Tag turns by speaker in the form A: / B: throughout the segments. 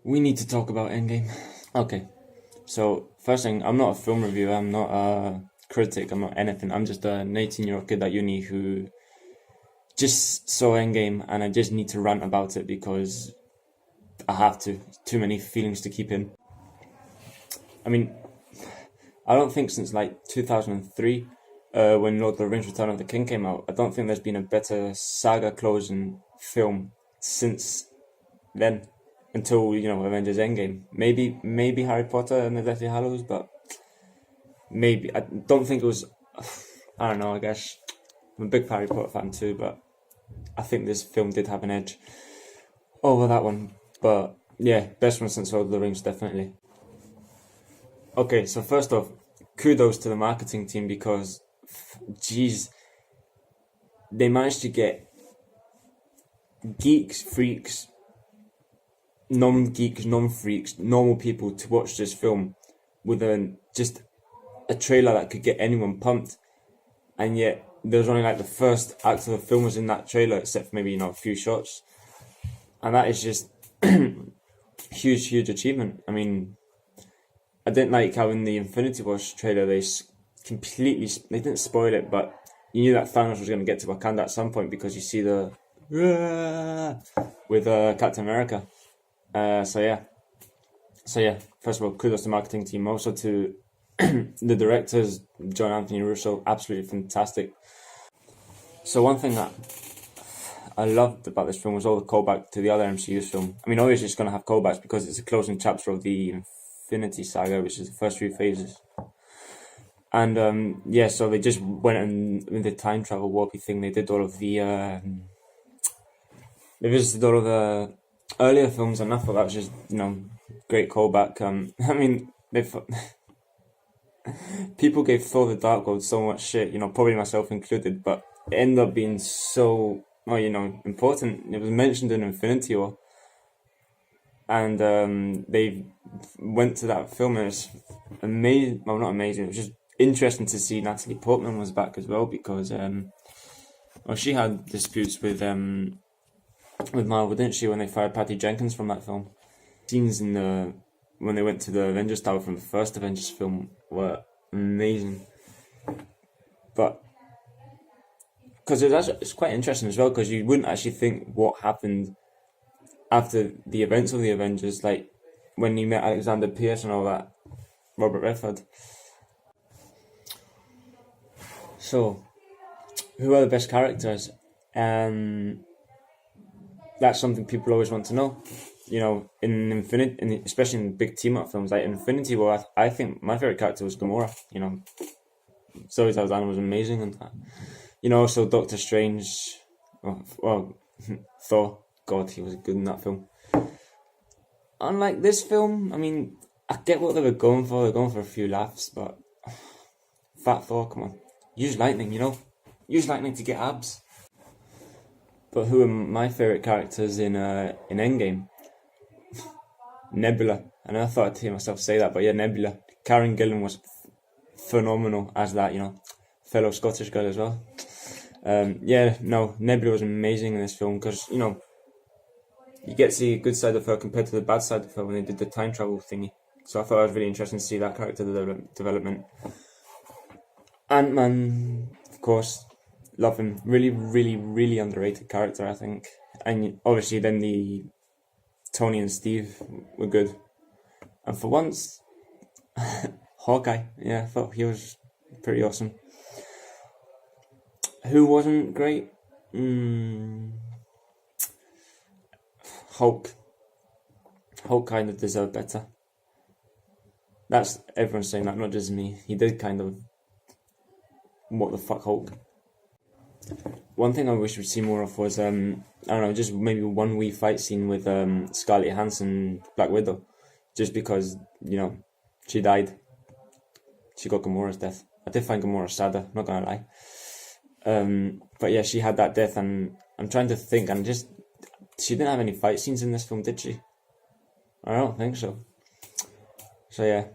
A: We need to talk about Endgame. Okay, so first thing, I'm not a film reviewer, I'm not a critic, I'm not anything. I'm just an 18-year-old kid at uni who just saw Endgame and I just need to rant about it because I have to. Too many feelings to keep in. I mean, I don't think since like 2003, when Lord of the Rings Return of the King came out, I don't think there's been a better saga closing film since then until Avengers Endgame. Maybe Harry Potter and the Deathly Hallows, but maybe I don't think it was. I don't know. I guess I'm a big Harry Potter fan too, but I think this film did have an edge over that one. But yeah, best one since Lord of the Rings, definitely. Okay, so first off, kudos to the marketing team because, geez, they managed to get geeks, freaks, non-geeks, non-freaks, normal people to watch this film with just a trailer that could get anyone pumped, and yet there was only like the first act of the film was in that trailer, except for maybe a few shots, and that is just huge achievement. I mean, I didn't like how in the Infinity War trailer they didn't spoil it, but you knew that Thanos was going to get to Wakanda at some point because you see the with Captain America. So yeah. First of all, kudos to the marketing team. Also to the directors, John Anthony Russo, absolutely fantastic. So one thing that I loved about this film was all the callback to the other MCU film. I mean, obviously it's going to have callbacks because it's a closing chapter of the Infinity Saga, which is the first three phases. And so they just went in the time travel warpy thing. They did all of the they visited all of the earlier films, and I thought that was just great callback. I mean, people gave Thor: The Dark World so much shit, probably myself included, but it ended up being so important. It was mentioned in Infinity War, and they went to that film, and it's amazing. Well, not amazing. It was just interesting to see Natalie Portman was back as well because she had disputes with Marvel, didn't she, when they fired Patty Jenkins from that film? Scenes when they went to the Avengers Tower from the first Avengers film were amazing, but because it's quite interesting as well because you wouldn't actually think what happened after the events of the Avengers, like when you met Alexander Pierce and all that, Robert Redford. So, who are the best characters? That's something people always want to know. In Infinity, especially in big team-up films like Infinity War, I think my favorite character was Gamora. Zoe Saldana was amazing, and also Doctor Strange. Well, Thor. God, he was good in that film. Unlike this film, I mean, I get what they were going for. They're going for a few laughs, but Fat Thor, come on, use lightning. Use lightning to get abs. But who are my favourite characters in Endgame? Nebula. And I thought I'd hear myself say that, but yeah, Nebula. Karen Gillan was phenomenal as that, fellow Scottish girl as well. Nebula was amazing in this film because, you get to see a good side of her compared to the bad side of her when they did the time travel thingy. So I thought it was really interesting to see that character development. Ant-Man, of course, love him. Really underrated character, I think. And obviously then the Tony and Steve were good. And for once, Hawkeye, yeah, I thought he was pretty awesome. Who wasn't great? Hulk. Hulk kind of deserved better. That's everyone's saying that, not just me. He did kind of. What the fuck, Hulk? One thing I wish we'd see more of was I don't know, just maybe one wee fight scene with Scarlett Johansson, Black Widow, just because she died. She got Gamora's death. I did find Gamora sadder, not gonna lie. But yeah, she had that death, and I'm trying to think, and she didn't have any fight scenes in this film, did she? I don't think so. So yeah,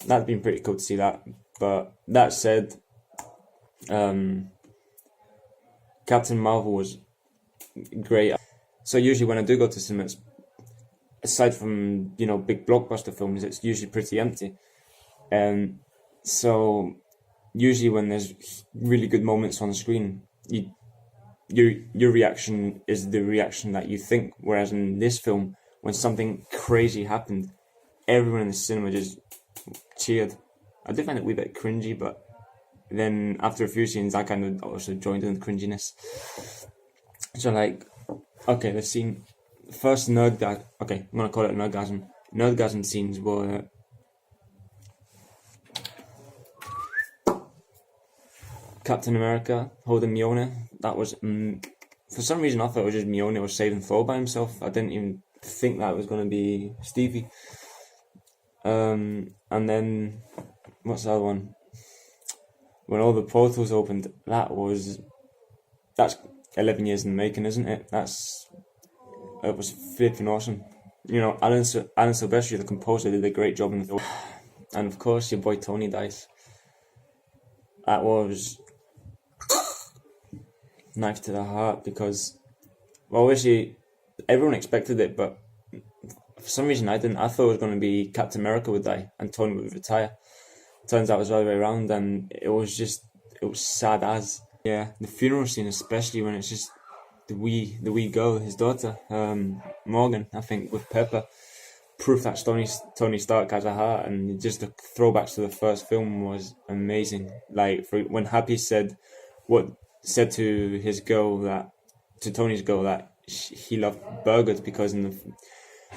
A: that's been pretty cool to see that. But that said, Captain Marvel was great. So usually when I do go to cinema, aside from big blockbuster films, it's usually pretty empty. So usually when there's really good moments on screen, your reaction is the reaction that you think. Whereas in this film, when something crazy happened, everyone in the cinema just cheered. I did find it a wee bit cringy, but then after a few scenes, I kind of also joined in the cringiness. So like, okay, the scene first nerdgasm. Okay, I'm gonna call it nerdgasm. Nerdgasm scenes were Captain America holding Mjolnir. That was for some reason I thought it was just Mjolnir was saving Thor by himself. I didn't even think that was gonna be Stevie. And then what's the other one? When all the portals opened, that's 11 years in the making, isn't it? It was flipping awesome. Alan Silvestri, the composer, did a great job in the film. And of course, your boy Tony dies. That was knife to the heart because, well, obviously, everyone expected it, but for some reason I didn't. I thought it was going to be Captain America would die and Tony would retire. Turns out it was the other way around, and it was sad as. Yeah, the funeral scene, especially when it's just the wee girl, his daughter, Morgan, I think, with Pepper, proof that Tony Stark has a heart, and just the throwbacks to the first film was amazing. Like when Happy said to his girl to Tony's girl that he loved burgers, because in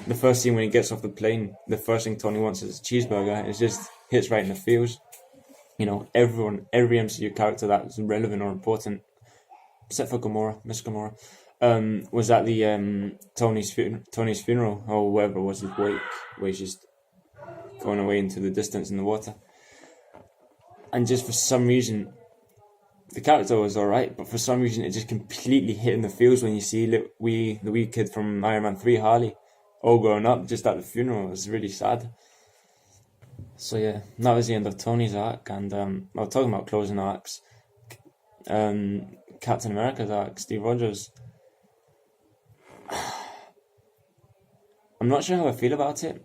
A: the first scene when he gets off the plane, the first thing Tony wants is a cheeseburger. It just hits right in the feels. Every MCU character that was relevant or important, except for Miss Gamora, was at the Tony's funeral, or whatever was his wake, where he's just going away into the distance in the water. And just for some reason, the character was alright, but for some reason it just completely hit in the feels when you see the wee kid from Iron Man 3, Harley, all grown up just at the funeral. It was really sad. So yeah, that was the end of Tony's arc, and I was talking about closing arcs. Captain America's arc, Steve Rogers. I'm not sure how I feel about it.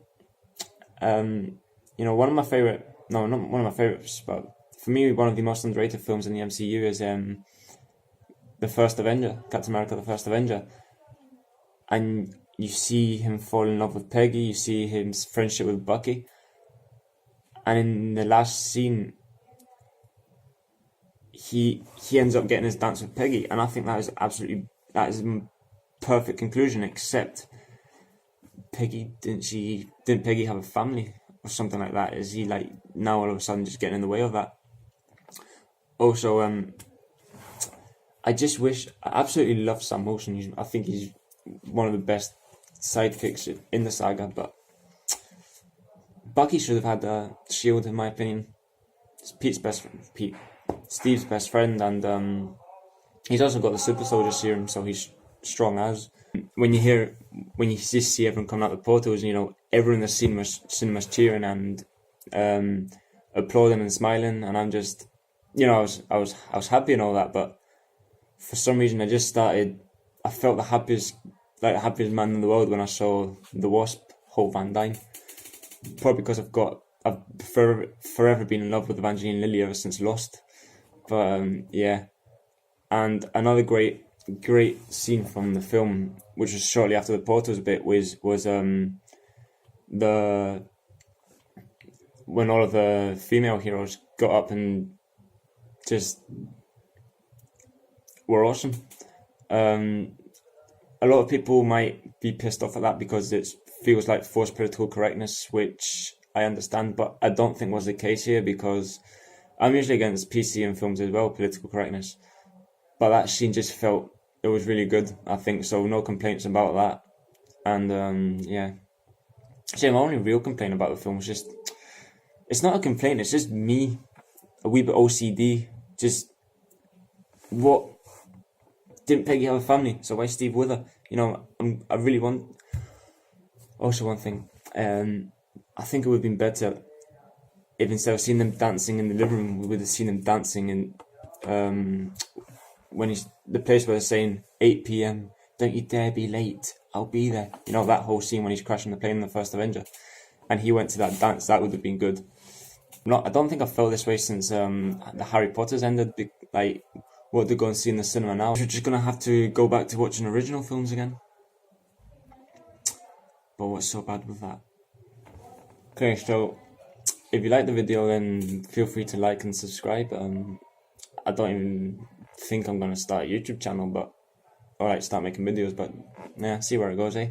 A: One of my favorite, no, not one of my favorites, but for me, one of the most underrated films in the MCU is the First Avenger, Captain America: The First Avenger, and you see him fall in love with Peggy. You see his friendship with Bucky. And in the last scene, he ends up getting his dance with Peggy, and I think that is a perfect conclusion. Except didn't Peggy have a family or something like that? Is he like now all of a sudden just getting in the way of that? Also, I absolutely love Sam Wilson. I think he's one of the best sidekicks in the saga, but Bucky should have had a shield, in my opinion. It's Steve's best friend, and he's also got the super soldier serum, so he's strong as. When you just see everyone coming out the portals, everyone in the cinema's cheering and applauding and smiling, and I'm just, I was happy and all that, but for some reason I felt the happiest man in the world when I saw the Wasp, Hope Van Dyne. Probably because I've forever been in love with Evangeline Lilly ever since Lost. But yeah, and another great scene from the film, which was shortly after the portals bit, was when all of the female heroes got up and just were awesome. A lot of people might be pissed off at that because it feels like forced political correctness, which I understand, but I don't think was the case here, because I'm usually against PC in films as well, political correctness. But that scene just felt, it was really good, I think, so no complaints about that. And yeah. So my only real complaint about the film was just, it's not a complaint, it's just me, a wee bit OCD, just, what, didn't Peggy have a family, so why Steve with her? I really want. Also, one thing, I think it would have been better if instead of seeing them dancing in the living room, we would have seen them dancing in the place where they're saying 8 p.m. Don't you dare be late. I'll be there. You know, that whole scene when he's crashing the plane in the first Avenger, and he went to that dance. That would have been good. I don't think I've felt this way since the Harry Potter's ended. Like, what they're going to see in the cinema now. We're just gonna have to go back to watching original films again. But what's so bad with that? Okay, so if you like the video, then feel free to like and subscribe. I don't even think I'm gonna start a YouTube channel, but start making videos. But yeah, see where it goes, eh?